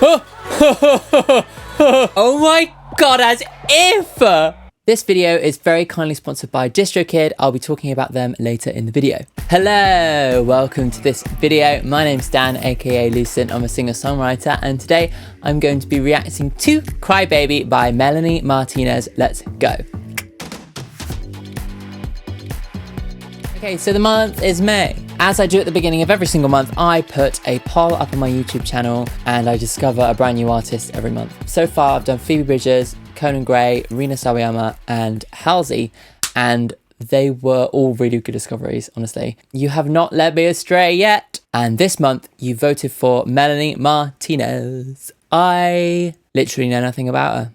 Oh my god, as if! This video is very kindly sponsored by DistroKid. I'll be talking about them later in the video. Hello, welcome to this video. My name's Dan, aka Lucent. I'm a singer-songwriter, and today I'm going to be reacting to Crybaby by MELANIE MARTINEZ. Let's go. Okay, so the month is May. As I do at the beginning of every single month, I put a poll up on my YouTube channel and I discover a brand new artist every month. So far, I've done Phoebe Bridgers, Conan Gray, Rina Sawayama, and Halsey, and they were all really good discoveries, honestly. You have not led me astray yet. And this month, you voted for MELANIE MARTINEZ. I literally know nothing about her.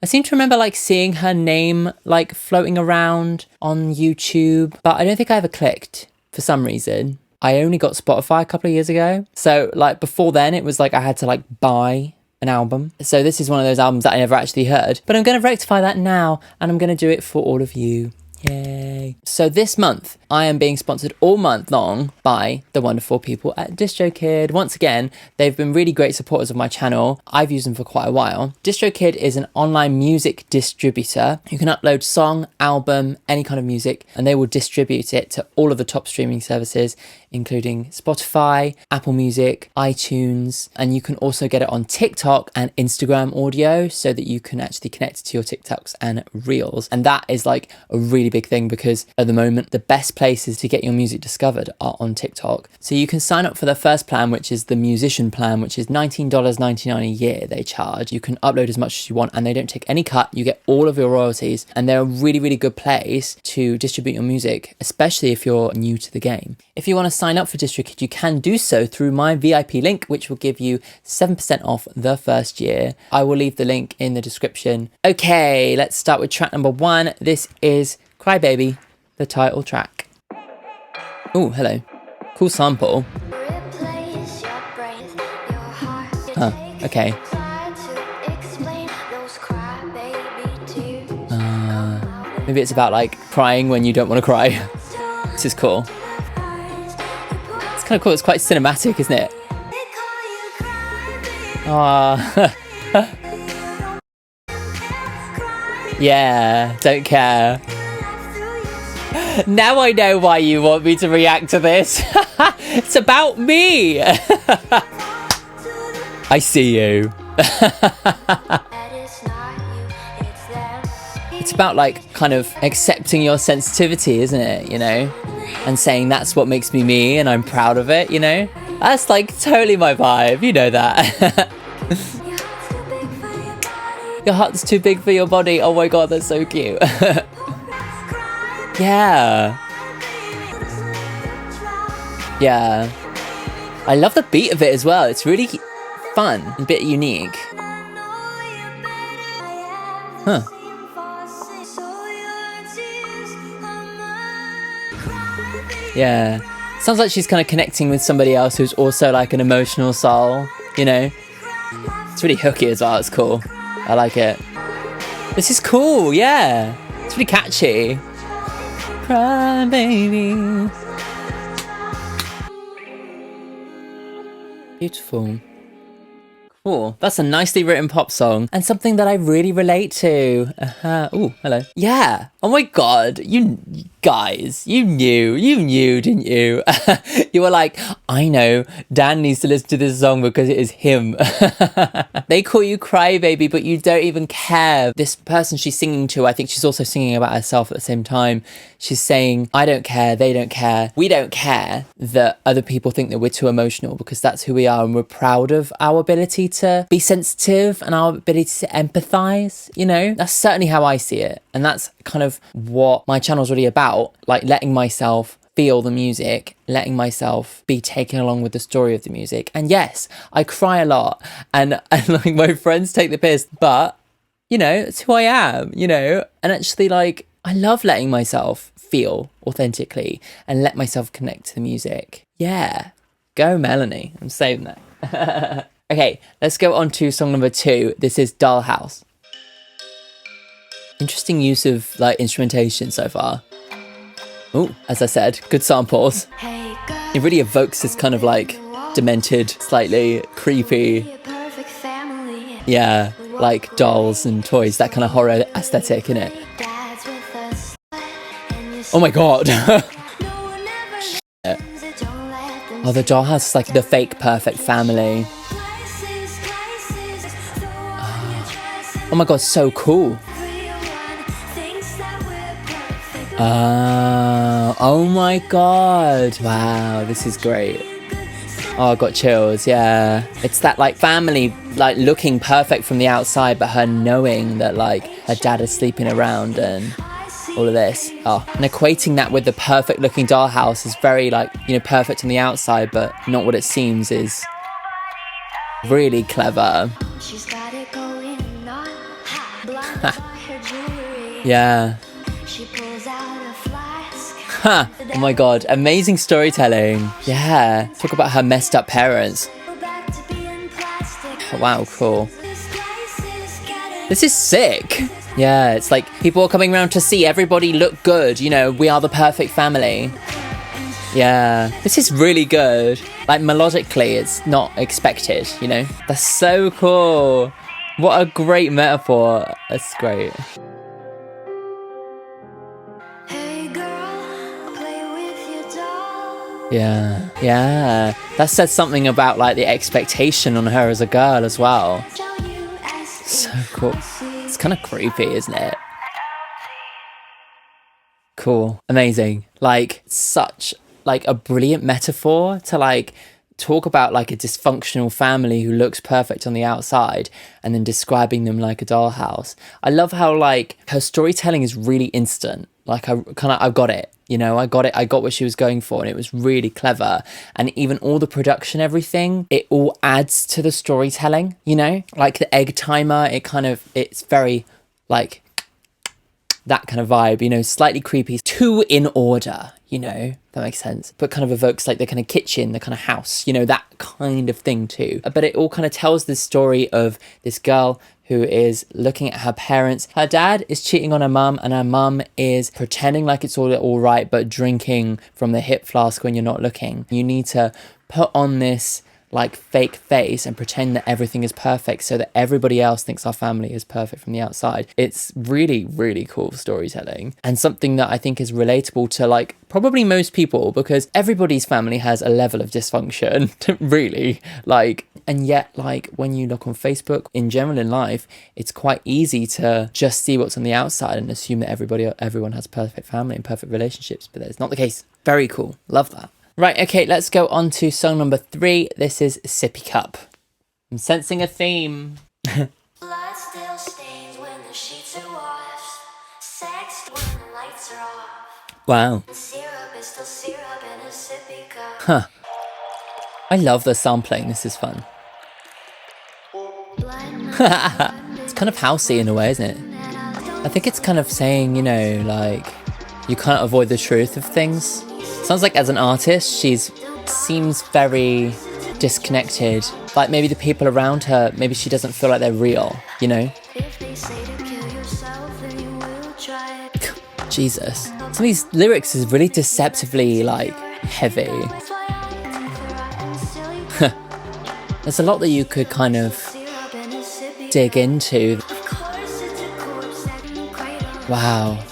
I seem to remember seeing her name floating around on YouTube, but I don't think I ever clicked for some reason. I only got Spotify a couple of years ago. So before then it was I had to buy an album. So this is one of those albums that I never actually heard, but I'm going to rectify that now and I'm going to do it for all of you. Yay. So this month, I am being sponsored all month long by the wonderful people at DistroKid. Once again, they've been really great supporters of my channel. I've used them for quite a while. DistroKid is an online music distributor. You can upload song, album, any kind of music, and they will distribute it to all of the top streaming services, including Spotify, Apple Music, iTunes, and you can also get it on TikTok and Instagram audio so that you can actually connect it to your TikToks and Reels. And that is a really big thing because at the moment, the best places to get your music discovered are on TikTok. So you can sign up for the first plan, which is the musician plan, which is $19.99 a year they charge. You can upload as much as you want and they don't take any cut. You get all of your royalties and they're a really, really good place to distribute your music, especially if you're new to the game. If you want to sign up for DistroKid, you can do so through my VIP link, which will give you 7% off the first year. I will leave the link in the description. Okay, let's start with track number 1. This is Crybaby, the title track. Oh, hello. Cool sample. Okay. Maybe it's about crying when you don't want to cry. This is cool. It's kind of cool. It's quite cinematic, isn't it? Yeah, don't care. Now I know why you want me to react to this. It's about me. I see you. It's about kind of accepting your sensitivity, isn't it? You know, and saying that's what makes me me and I'm proud of it, you know? That's totally my vibe, you know that. Your heart's too big for your body. Oh my god, that's so cute. Yeah. Yeah. I love the beat of it as well. It's really fun and a bit unique. Huh. Yeah. Sounds like she's kind of connecting with somebody else who's also an emotional soul, you know? It's really hooky as well. It's cool. I like it. This is cool, yeah. It's really catchy. Cry, baby. Beautiful. Cool. That's a nicely written pop song and something that I really relate to. Oh, hello. Yeah. Oh my god. You guys, you knew, didn't you? You were I know, Dan needs to listen to this song because it is him. They call you Crybaby, but you don't even care. This person she's singing to, I think she's also singing about herself at the same time. She's saying, I don't care, they don't care. We don't care that other people think that we're too emotional because that's who we are and we're proud of our ability to be sensitive and our ability to empathize, you know? That's certainly how I see it. And that's kind of what my channel's really about, letting myself feel the music, letting myself be taken along with the story of the music. And yes, I cry a lot and my friends take the piss, but you know, it's who I am, you know? And actually I love letting myself feel authentically and let myself connect to the music. Yeah, go MELANIE. I'm saying that. Okay, let's go on to song number 2. This is Dollhouse. Interesting use of instrumentation so far. Oh, as I said, good samples. It really evokes this kind of demented, slightly creepy. Yeah, like dolls and toys, that kind of horror aesthetic, innit? Oh my god. Oh, the Dollhouse is like the fake perfect family. Oh my god, so cool. Oh my god. Wow, this is great. Oh, I got chills, yeah. It's that like family like looking perfect from the outside, but her knowing that like her dad is sleeping around and all of this. Oh, and equating that with the perfect looking dollhouse is very like, you know, perfect on the outside, but not what it seems is really clever. Yeah. Ha! Oh my god, amazing storytelling. Yeah. Talk about her messed up parents. Wow, cool. This is sick. Yeah, it's like people are coming around to see everybody look good. You know, we are the perfect family. Yeah, this is really good. Like melodically, it's not expected, you know? That's so cool. What a great metaphor. That's great. Yeah, yeah. That says something about like the expectation on her as a girl as well. So cool. It's kind of creepy, isn't it? Cool. Amazing. Like such like a brilliant metaphor to like talk about like a dysfunctional family who looks perfect on the outside and then describing them like a dollhouse. I love how like her storytelling is really instant. Like I've got it, you know, I got what she was going for, and it was really clever. And even all the production, everything, it all adds to the storytelling, you know, like the egg timer, it's very like that kind of vibe, you know, slightly creepy, two in order, you know, that makes sense, but kind of evokes like the kind of kitchen, the kind of house, you know, that kind of thing too. But it all kind of tells this story of this girl who is looking at her parents. Her dad is cheating on her mum, and her mum is pretending like it's all right, but drinking from the hip flask when you're not looking. You need to put on this like fake face and pretend that everything is perfect so that everybody else thinks our family is perfect from the outside. It's really, really cool storytelling, and something that I think is relatable to like probably most people, because everybody's family has a level of dysfunction, really. Like, and yet like when you look on Facebook in general in life, it's quite easy to just see what's on the outside and assume that everyone has perfect family and perfect relationships, but that's not the case. Very cool. Love that. Right, okay, let's go on to song number 3. This is Sippy Cup. I'm sensing a theme. Blood still stains when the sheets are washed. Sex when the lights are off. Wow. Syrup is still syrup in a sippy cup. Huh. I love the sampling. This is fun. It's kind of housey in a way, isn't it? I think it's kind of saying, you know, like, you can't avoid the truth of things. Sounds like as an artist, seems very disconnected. Like maybe the people around her, maybe she doesn't feel like they're real, you know? Jesus. Some of these lyrics is really deceptively like heavy. There's a lot that you could kind of dig into. Wow.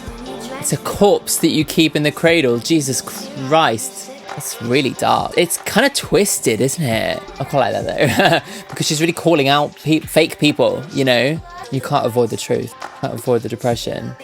It's a corpse that you keep in the cradle. Jesus Christ. That's really dark. It's kind of twisted, isn't it? I quite like that though. Because she's really calling out fake people, you know? You can't avoid the truth. Can't avoid the depression.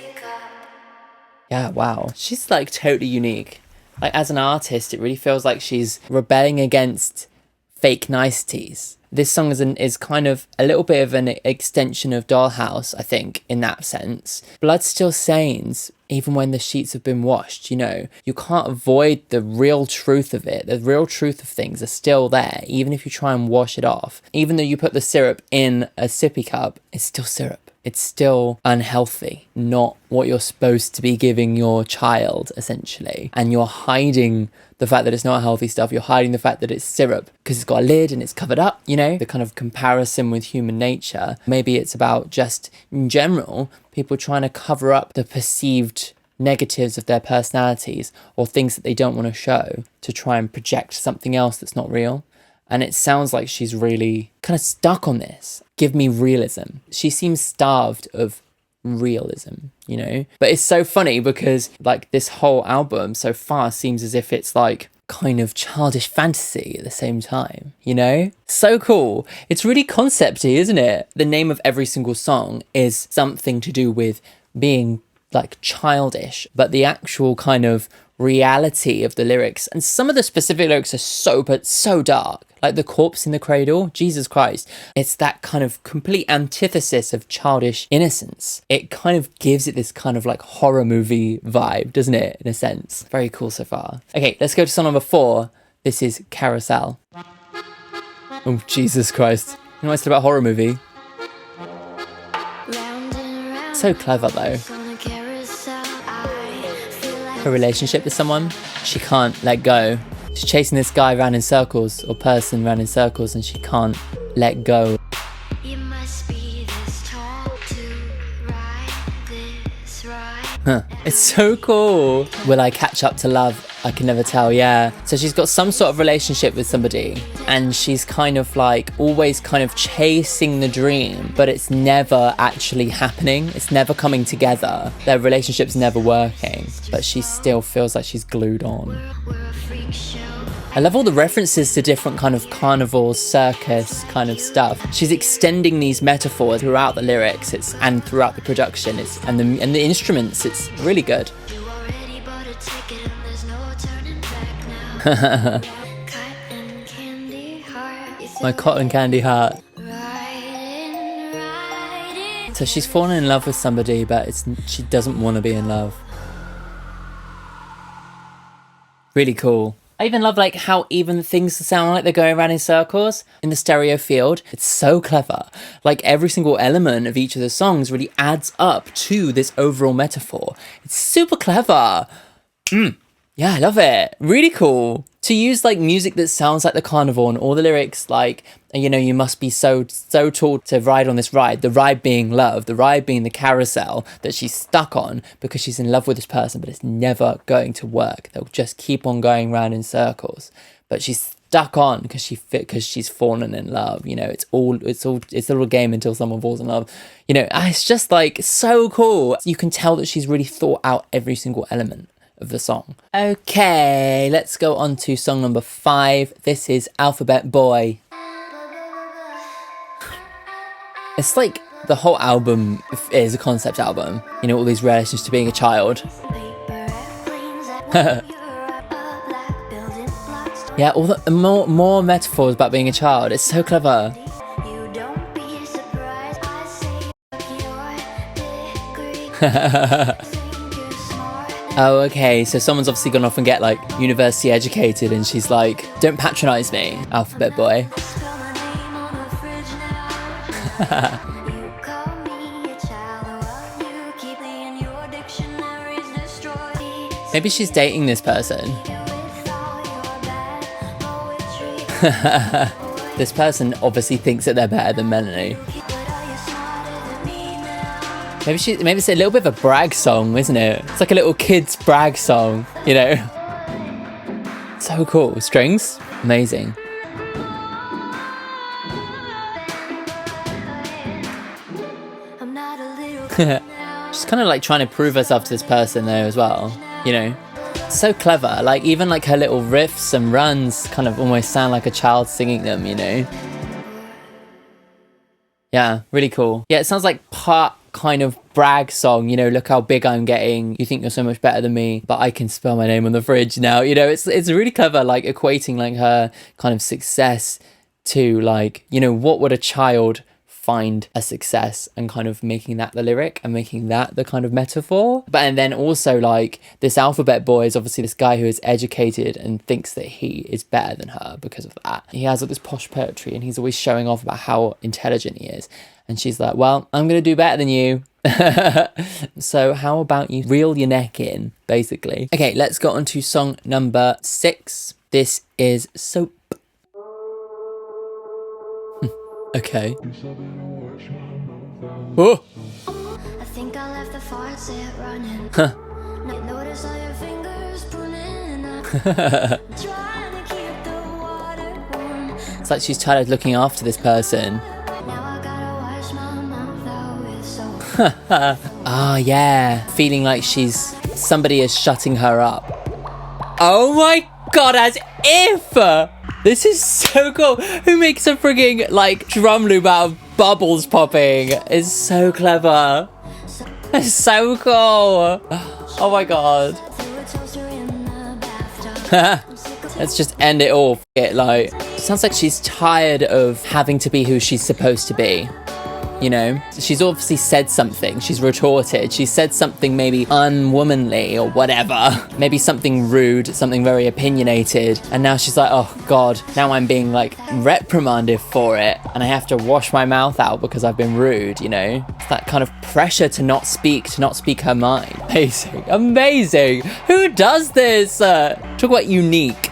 Yeah, wow. She's like totally unique. Like as an artist, it really feels like she's rebelling against fake niceties. This song is kind of a little bit of an extension of Dollhouse, I think, in that sense. Blood still stains, even when the sheets have been washed, you know. You can't avoid the real truth of it. The real truth of things are still there, even if you try and wash it off. Even though you put the syrup in a sippy cup, it's still syrup. It's still unhealthy, not what you're supposed to be giving your child, essentially. And you're hiding the fact that it's not healthy stuff. You're hiding the fact that it's syrup because it's got a lid and it's covered up, you know? The kind of comparison with human nature. Maybe it's about just, in general, people trying to cover up the perceived negatives of their personalities or things that they don't want to show to try and project something else that's not real. And it sounds like she's really kind of stuck on this. Give me realism. She seems starved of realism, you know? But it's so funny because like this whole album so far seems as if it's like kind of childish fantasy at the same time, you know? So cool. It's really concepty, isn't it? The name of every single song is something to do with being like childish, but the actual kind of reality of the lyrics, and some of the specific lyrics are so dark, like the corpse in the cradle, Jesus Christ. It's that kind of complete antithesis of childish innocence. It kind of gives it this kind of like horror movie vibe, doesn't it, in a sense? Very cool so far. Okay, let's go to song number 4. This is Carousel. Oh, Jesus Christ. You know what I said about horror movie? So clever though. Her relationship with someone, she can't let go. She's chasing this guy around in circles, or person around in circles, and she can't let go. You must be this tall to ride this ride. It's so cool. Will I catch up to love? I can never tell, yeah. So she's got some sort of relationship with somebody, and she's kind of like always kind of chasing the dream, but it's never actually happening. It's never coming together. Their relationship's never working, but she still feels like she's glued on. I love all the references to different kind of carnival, circus kind of stuff. She's extending these metaphors throughout the lyrics and throughout the production. And the instruments. It's really good. My cotton candy heart. So she's fallen in love with somebody, but she doesn't want to be in love. Really cool. I even love like how even things sound like they're going around in circles in the stereo field. It's so clever. Like every single element of each of the songs really adds up to this overall metaphor. It's super clever. Yeah, I love it. Really cool. To use like music that sounds like the carnival and all the lyrics like, you know, you must be so tall to ride on this ride. The ride being love, the ride being the carousel that she's stuck on because she's in love with this person, but it's never going to work. They'll just keep on going round in circles. But she's stuck on because she's fallen in love. You know, it's a little game until someone falls in love. You know, it's just like so cool. You can tell that she's really thought out every single element of the song. Okay, let's go on to song number 5. This is Alphabet Boy. It's like the whole album is a concept album. You know, all these relations to being a child. Yeah, all the more metaphors about being a child. It's so clever. Oh, okay, so someone's obviously gone off and get like university educated and she's like, don't patronize me, Alphabet Boy. Maybe she's dating this person. This person obviously thinks that they're better than Melanie. Maybe it's a little bit of a brag song, isn't it? It's like a little kid's brag song, you know? So cool. Strings, amazing. She's kind of like trying to prove herself to this person though as well, you know? So clever. Like even like her little riffs and runs kind of almost sound like a child singing them, you know? Yeah, really cool. Yeah, it sounds like part kind of brag song, you know, look how big I'm getting, you think you're so much better than me, but I can spell my name on the fridge now, you know. It's really clever, like equating like her kind of success to like, you know, what would a child find a success, and kind of making that the lyric and making that the kind of metaphor. But and then also like this Alphabet Boy is obviously this guy who is educated and thinks that he is better than her because of that. He has all this posh poetry and he's always showing off about how intelligent he is. And she's like, well, I'm going to do better than you. So how about you reel your neck in, basically. Okay, let's go on to song number 6. This is Soap. Okay. Oh! I think I left the faucet running. Notice all your fingers pruning. Trying to keep the water warm. It's like she's tired of looking after this person. Oh yeah, feeling like somebody is shutting her up. Oh my god, as if! This is so cool. Who makes a frigging like drum loop out of bubbles popping? It's so clever. It's so cool. Oh my god. Let's just end it all. It sounds like she's tired of having to be who she's supposed to be. You know, she's obviously said something, she's retorted, she said something maybe unwomanly or whatever, maybe something rude, something very opinionated, and now she's like, oh god, now I'm being like reprimanded for it, and I have to wash my mouth out because I've been rude, you know? It's that kind of pressure to not speak her mind. Amazing! Who does this? Talk about unique.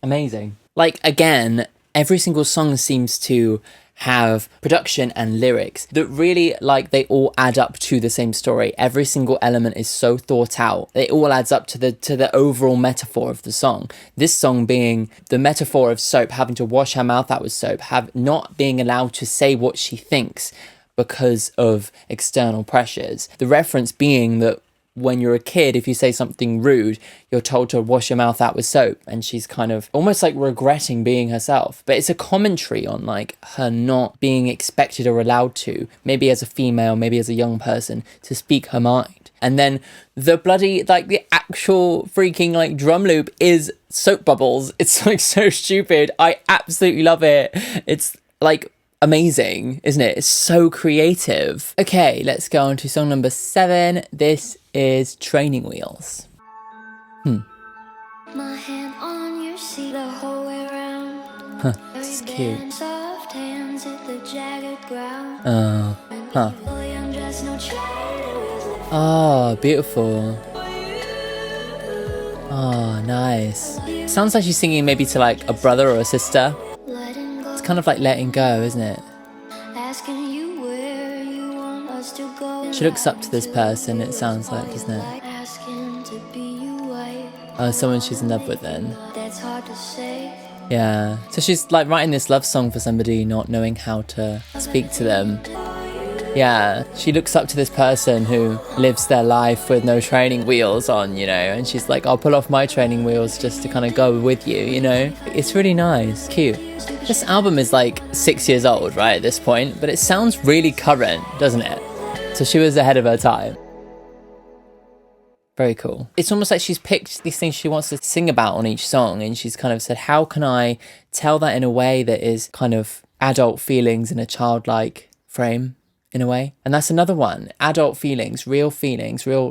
Amazing. Like, again, every single song seems to have production and lyrics that really, like, they all add up to the same story. Every single element is so thought out. It all adds up to the overall metaphor of the song. This song being the metaphor of Soap having to wash her mouth out with soap, not being allowed to say what she thinks because of external pressures. The reference being that when you're a kid, if you say something rude, you're told to wash your mouth out with soap, and she's kind of almost like regretting being herself. But it's a commentary on like her not being expected or allowed to, maybe as a female, maybe as a young person, to speak her mind. And then the bloody, like the actual freaking like drum loop is soap bubbles. It's like so stupid. I absolutely love it. It's like amazing, isn't it? It's so creative. Okay, let's go on to song number 7. This is Training Wheels. My hand on your seat the whole way around. This is cute. Soft hands hit the jagged ground. Oh, beautiful. Oh, nice. Sounds like she's singing maybe to like a brother or a sister. It's kind of like letting go, isn't it? She looks up to this person, it sounds like, doesn't it? Oh, someone she's in love with then. Yeah. So she's like writing this love song for somebody, not knowing how to speak to them. Yeah. She looks up to this person who lives their life with no training wheels on, you know, and she's like, I'll pull off my training wheels just to kind of go with you, you know? It's really nice. Cute. This album is like 6 years old, right, at this point, but it sounds really current, doesn't it? So she was ahead of her time. Very cool. It's almost like she's picked these things she wants to sing about on each song, and she's kind of said, how can I tell that in a way that is kind of adult feelings in a childlike frame, in a way? And that's another one. Adult feelings, real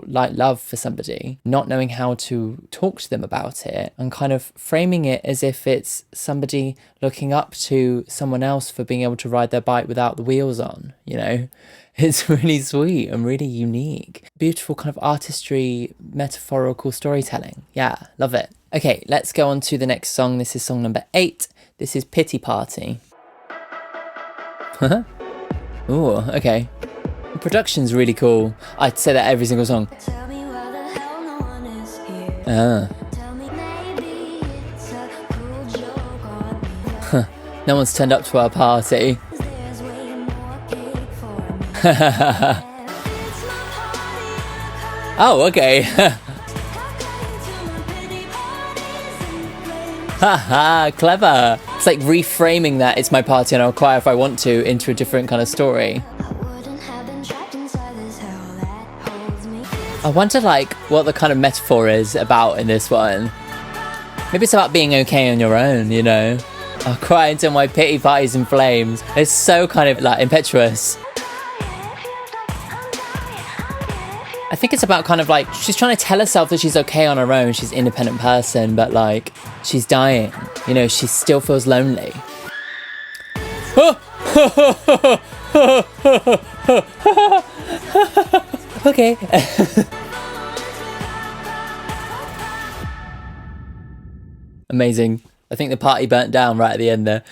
like love for somebody, not knowing how to talk to them about it, and kind of framing it as if it's somebody looking up to someone else for being able to ride their bike without the wheels on, you know? It's really sweet and really unique. Beautiful kind of artistry, metaphorical storytelling. Yeah, love it. Okay, let's go on to the next song. This is song number 8. This is Pity Party. Ooh, okay. The production's really cool. I'd say that every single song. No one's turned up to our party. Oh, okay. Haha, clever. It's like reframing that it's my party and I'll cry if I want to into a different kind of story. I wonder like what the kind of metaphor is about in this one. Maybe it's about being okay on your own, you know? I'll cry until my pity party's in flames. It's so kind of like impetuous. I think it's about kind of like, she's trying to tell herself that she's okay on her own, she's an independent person, but like, she's dying, you know, she still feels lonely. Okay. Amazing. I think the party burnt down right at the end there.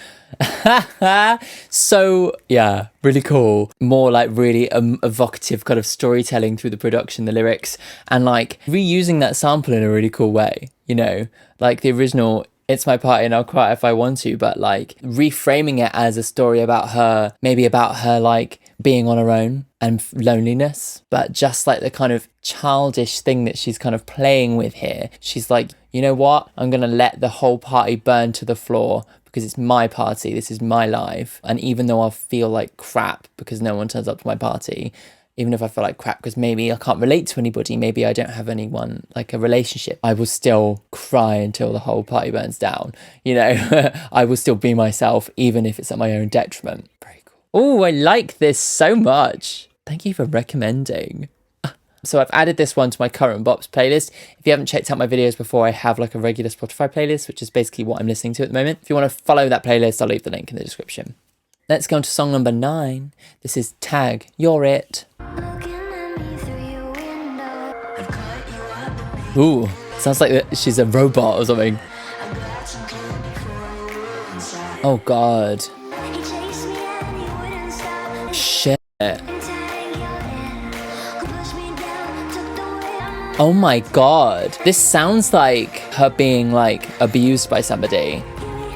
So yeah, really cool. More like really evocative kind of storytelling through the production, the lyrics, and like reusing that sample in a really cool way, you know, like the original "It's my party and I'll cry if I want to," but like reframing it as a story about her, maybe about her like being on her own and loneliness, but just like the kind of childish thing that she's kind of playing with here. She's like, you know what, I'm gonna let the whole party burn to the floor because it's my party, this is my life, and even though I feel like crap because no one turns up to my party, even if I feel like crap because maybe I can't relate to anybody, maybe I don't have anyone, like a relationship, I will still cry until the whole party burns down, you know. I will still be myself even if it's at my own detriment. Very cool. Oh, I like this so much. Thank you for recommending. So I've added this one to my current bops playlist. If you haven't checked out my videos before, I have like a regular Spotify playlist, which is basically what I'm listening to at the moment. If you want to follow that playlist, I'll leave the link in the description. Let's go on to song number 9. This is Tag, You're It. Ooh, sounds like she's a robot or something. Oh God. Shit. Oh my God. This sounds like her being like abused by somebody.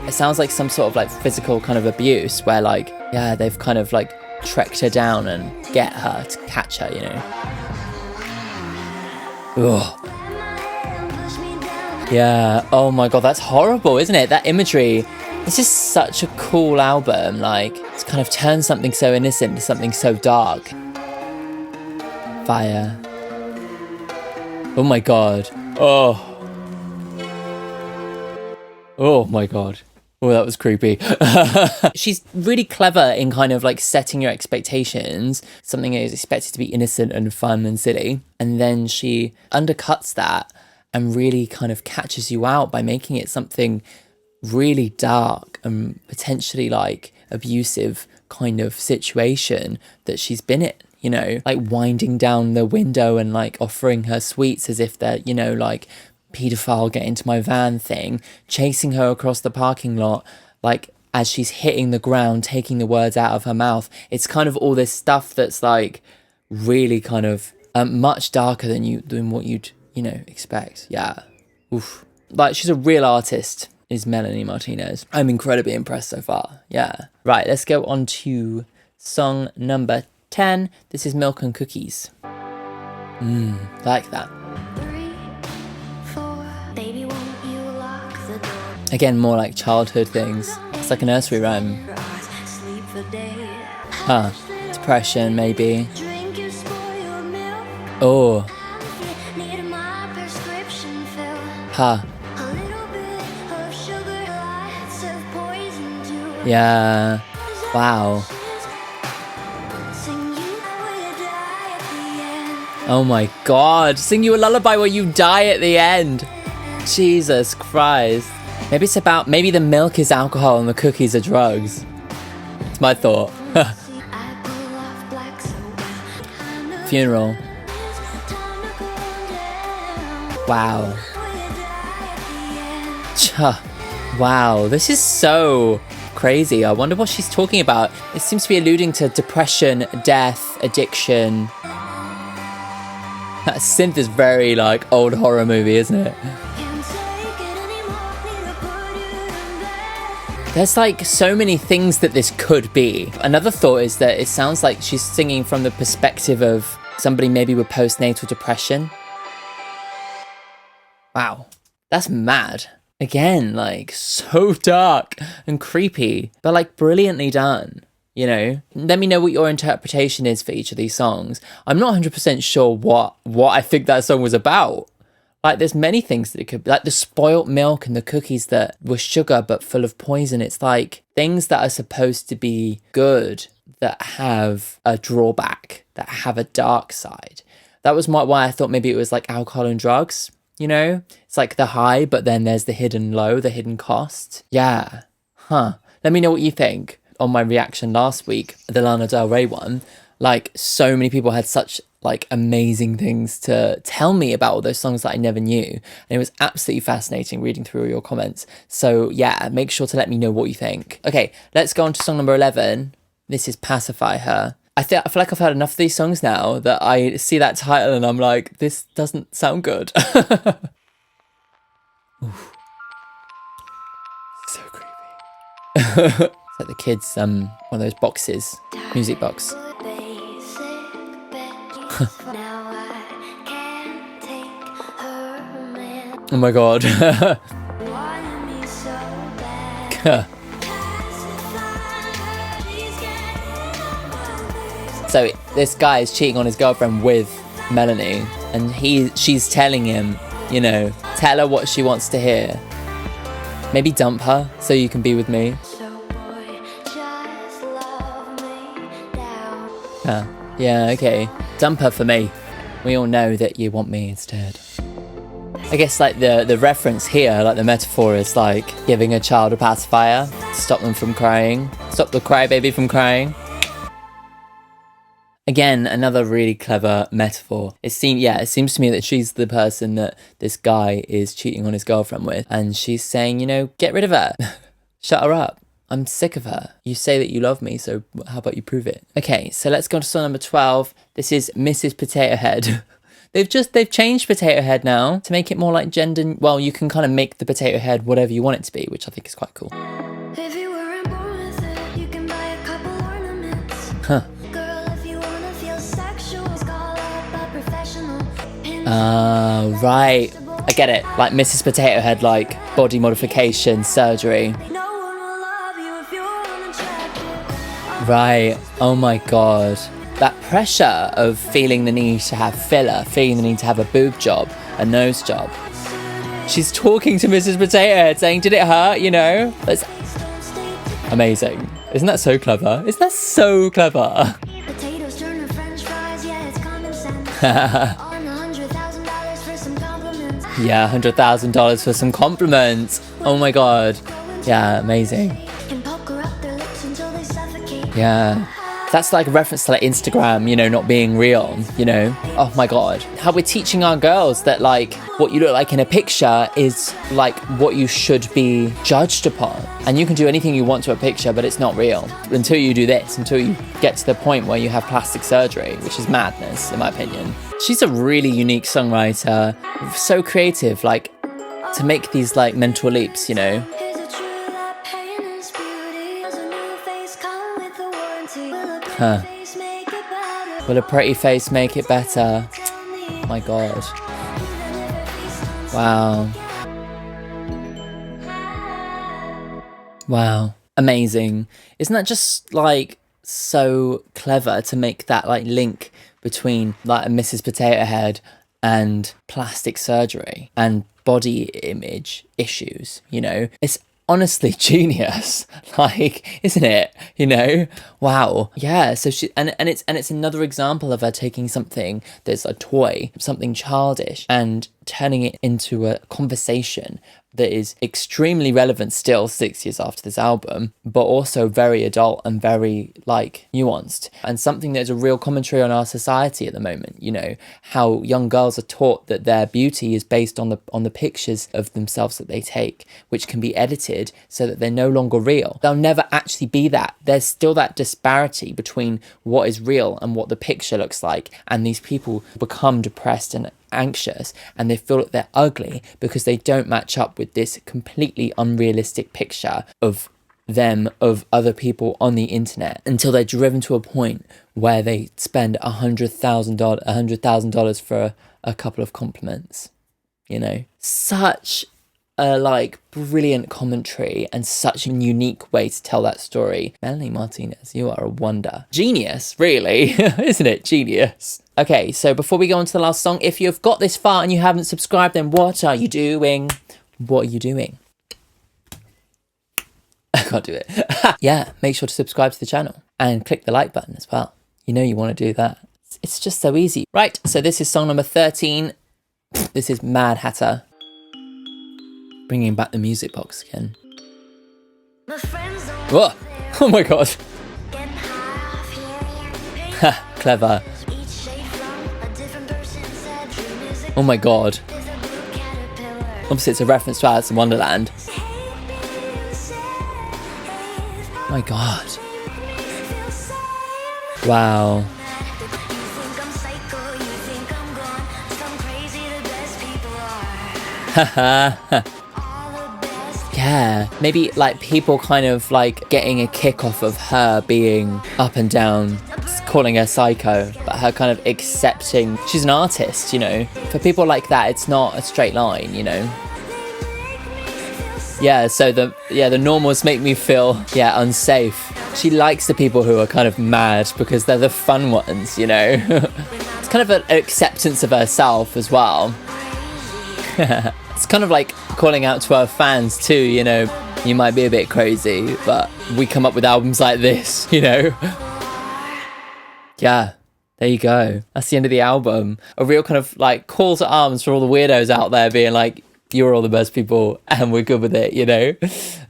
It sounds like some sort of like physical kind of abuse where like, yeah, they've kind of like tracked her down and get her to catch her, you know. Ugh. Yeah. Oh my God, that's horrible, isn't it? That imagery. This is such a cool album. Like, it's kind of turned something so innocent to something so dark. Fire. Oh my God. Oh. Oh my God. Oh, that was creepy. She's really clever in kind of like setting your expectations. Something that is expected to be innocent and fun and silly. And then she undercuts that and really kind of catches you out by making it something really dark and potentially like abusive kind of situation that she's been in. You know, like winding down the window and like offering her sweets as if they're, you know, like paedophile get into my van thing, chasing her across the parking lot, like as she's hitting the ground, taking the words out of her mouth. It's kind of all this stuff that's like really kind of much darker than what you'd, you know, expect. Yeah. Oof. Like she's a real artist, is Melanie Martinez. I'm incredibly impressed so far. Yeah. Right, let's go on to song number 10. This is Milk and Cookies. Like that. 3, 4, baby, won't you lock the door? Again, more like childhood things. It's like a nursery rhyme. Sleep for days. Huh. Depression, maybe. Drink your spoiled milk. Oh. Need my prescription filled. Huh. A little bit of sugar, lots of poison too. Yeah. Wow. Oh my God. Sing you a lullaby where you die at the end. Jesus Christ. Maybe it's about, maybe the milk is alcohol and the cookies are drugs. It's my thought. Funeral. Wow. Wow. This is so crazy. I wonder what she's talking about. It seems to be alluding to depression, death, addiction. That synth is very like old horror movie, isn't it? There's like so many things that this could be. Another thought is that it sounds like she's singing from the perspective of somebody maybe with postnatal depression. Wow, that's mad. Again, like so dark and creepy, but like brilliantly done. You know, let me know what your interpretation is for each of these songs. I'm not 100% sure what I think that song was about. Like, there's many things that it could be. Like the spoilt milk and the cookies that were sugar but full of poison. It's like things that are supposed to be good that have a drawback, that have a dark side. That was why I thought maybe it was like alcohol and drugs, you know? It's like the high, but then there's the hidden low, the hidden cost. Yeah. Huh. Let me know what you think. On my reaction last week, the Lana Del Rey one, Like, so many people had such like amazing things to tell me about all those songs that I never knew. And it was absolutely fascinating reading through all your comments. So yeah, make sure to let me know what you think. Okay, let's go on to song number 11. This is Pacify Her. I feel like I've heard enough of these songs now that I see that title and I'm like, this doesn't sound good. Oof. So creepy. It's like the kids, one of those boxes, music box. Oh my god. So this guy is cheating on his girlfriend with Melanie, and she's telling him, you know, tell her what she wants to hear. Maybe dump her so you can be with me. Yeah, okay. Dump her for me. We all know that you want me instead. I guess like the reference here, like the metaphor is like giving a child a pacifier to stop them from crying. Stop the crybaby from crying. Again, another really clever metaphor. It seems to me that she's the person that this guy is cheating on his girlfriend with. And she's saying, you know, get rid of her. Shut her up. I'm sick of her. You say that you love me, so how about you prove it? Okay, so let's go to song number 12. This is Mrs. Potato Head. They've changed Potato Head now to make it more like gender. Well, you can kind of make the potato head whatever you want it to be, which I think is quite cool. If you weren't born with it, you can buy a couple ornaments. Huh. Girl, if you wanna feel sexual, call up a professional. Right. I get it. Like Mrs. Potato Head, like body modification surgery. No one will love you if you're unattractive. Right. Oh my god. That pressure of feeling the need to have filler, feeling the need to have a boob job, a nose job. She's talking to Mrs. Potato Head saying, did it hurt, you know? That's amazing. Isn't that so clever? Isn't that so clever? Potatoes turn to french fries, yeah, it's common sense. On $100,000 for some compliments. Yeah, $100,000 for some compliments. Oh my god. Yeah, amazing. And pucker up their lips until they suffocate. Yeah. That's like a reference to like Instagram, you know, not being real, you know? Oh my god. How we're teaching our girls that like what you look like in a picture is like what you should be judged upon. And you can do anything you want to a picture, but it's not real. Until you do this, until you get to the point where you have plastic surgery, which is madness, in my opinion. She's a really unique songwriter, so creative, like to make these like mental leaps, you know? Is it true that pain is beauty? Does a new face come with a warranty? Huh. Face make it better. Will a pretty face make it better? My god. Wow. Wow. Amazing. Isn't that just like so clever to make that like link between like a Mrs. Potato Head and plastic surgery and body image issues, you know? It's honestly genius, like, isn't it? You know? Wow. Yeah, so she and it's another example of her taking something that's a toy, something childish, and turning it into a conversation that is extremely relevant still 6 years after this album, but also very adult and very like nuanced, and something that is a real commentary on our society at the moment. You know, how young girls are taught that their beauty is based on the pictures of themselves that they take, which can be edited so that they're no longer real. They'll never actually be that. There's still that disparity between what is real and what the picture looks like, and these people become depressed and anxious, and they feel that they're ugly because they don't match up with this completely unrealistic picture of them, of other people on the internet, until they're driven to a point where they spend $100,000 for a couple of compliments. You know, such a like brilliant commentary and such a unique way to tell that story. Melanie Martinez, you are a wonder. Genius, really. Isn't it? Genius. Okay, so before we go on to the last song, if you've got this far and you haven't subscribed, then what are you doing? What are you doing? I can't do it. Yeah, make sure to subscribe to the channel and click the like button as well. You know you want to do that. It's just so easy. Right, so this is song number 13. This is Madhatter. Bringing back the music box again. My friends don't Whoa! Oh my god. get high off here. Ha, clever. Each shade from a different person's head. Dream is a Oh my god. is a blue caterpillar. Obviously it's a reference to Alice in Wonderland. My god. Wow. You think I'm psycho, you think I'm gone. Some crazy, the best people are. All the best. Yeah. Maybe like people kind of like getting a kick off of her being up and down, calling her psycho, but her kind of accepting she's an artist, you know. For people like that, it's not a straight line, you know. Yeah, so the normals make me feel, unsafe. She likes the people who are kind of mad because they're the fun ones, you know. It's kind of an acceptance of herself as well. It's kind of like calling out to our fans too, you know. You might be a bit crazy, but we come up with albums like this, you know. Yeah, there you go. That's the end of the album. A real kind of like call to arms for all the weirdos out there being like, you're all the best people and we're good with it, you know.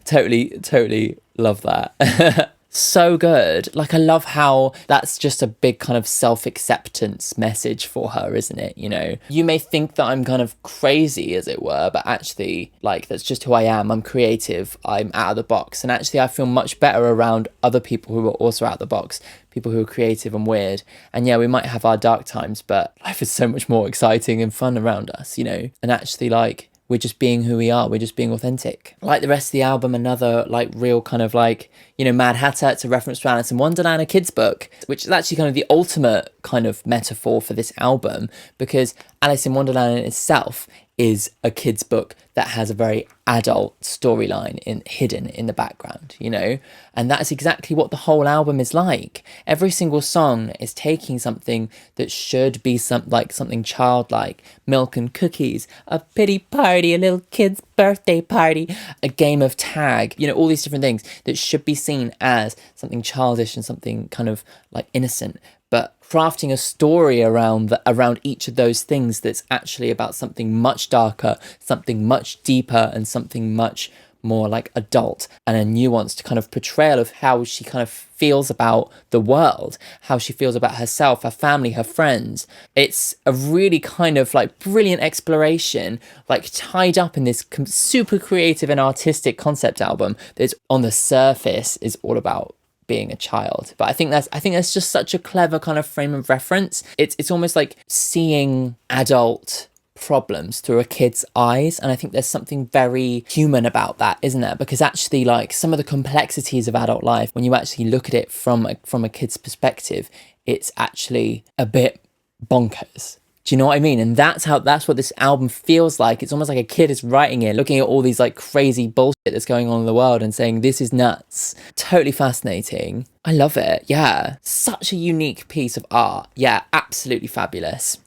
Totally love that. So good. Like, I love how that's just a big kind of self-acceptance message for her, isn't it? You know, you may think that I'm kind of crazy, as it were, but actually, like, that's just who I am. I'm creative. I'm out of the box. And actually, I feel much better around other people who are also out of the box, people who are creative and weird. And yeah, we might have our dark times, but life is so much more exciting and fun around us, you know? And actually, like, we're just being who we are. We're just being authentic. Like the rest of the album, another like real kind of like, you know, Mad Hatter, it's a reference to Alice in Wonderland, a kid's book, which is actually kind of the ultimate kind of metaphor for this album, because Alice in Wonderland in itself is a kid's book that has a very adult storyline hidden in the background, you know? And that's exactly what the whole album is like. Every single song is taking something that should be something childlike, milk and cookies, a pity party, a little kid's birthday party, a game of tag, you know, all these different things that should be seen as something childish and something kind of like innocent, but crafting a story around each of those things that's actually about something much darker, something much deeper, and something much more like adult, and a nuanced kind of portrayal of how she kind of feels about the world, how she feels about herself, her family, her friends. It's a really kind of like brilliant exploration, like tied up in this super creative and artistic concept album that on the surface is all about being a child. But I think that's just such a clever kind of frame of reference. It's almost like seeing adult problems through a kid's eyes, and I think there's something very human about that, isn't there? Because actually, like, some of the complexities of adult life, when you actually look at it from a kid's perspective, it's actually a bit bonkers. Do you know what I mean? And that's what this album feels like. It's almost like a kid is writing it, looking at all these like crazy bullshit that's going on in the world and saying, this is nuts. Totally fascinating. I love it. Yeah. Such a unique piece of art. Yeah, absolutely fabulous.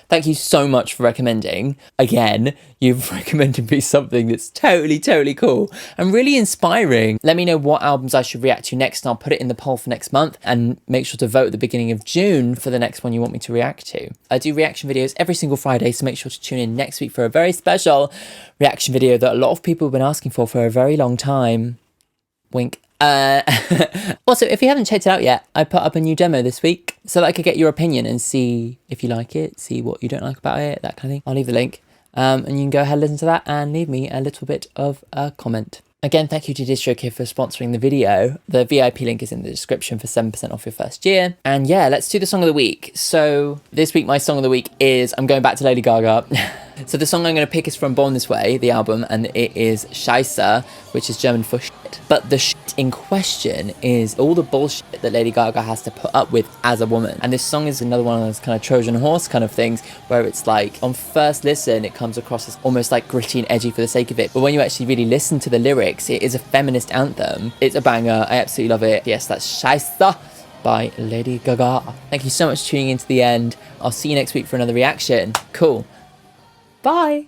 Thank you so much for recommending. Again, you've recommended me something that's totally cool and really inspiring. Let me know what albums I should react to next, and I'll put it in the poll for next month, and make sure to vote at the beginning of June for the next one you want me to react to. I do reaction videos every single Friday, so make sure to tune in next week for a very special reaction video that a lot of people have been asking for a very long time. Wink. Also, if you haven't checked it out yet, I put up a new demo this week so that I could get your opinion and see if you like it, see what you don't like about it, that kind of thing. I'll leave the link, and you can go ahead and listen to that and leave me a little bit of a comment. Again, thank you to DistroKid for sponsoring the video. The VIP link is in the description for 7% off your first year. And yeah, let's do the song of the week. So this week, my song of the week is, I'm going back to Lady Gaga. So the song I'm going to pick is from Born This Way, the album, and it is Scheiße, which is German for shit. But the shit in question is all the bullshit that Lady Gaga has to put up with as a woman. And this song is another one of those kind of Trojan horse kind of things, where it's like, on first listen, it comes across as almost like gritty and edgy for the sake of it. But when you actually really listen to the lyrics, it is a feminist anthem. It's a banger. I absolutely love it. Yes, that's Scheiße by Lady Gaga. Thank you so much for tuning in to the end. I'll see you next week for another reaction. Cool. Bye.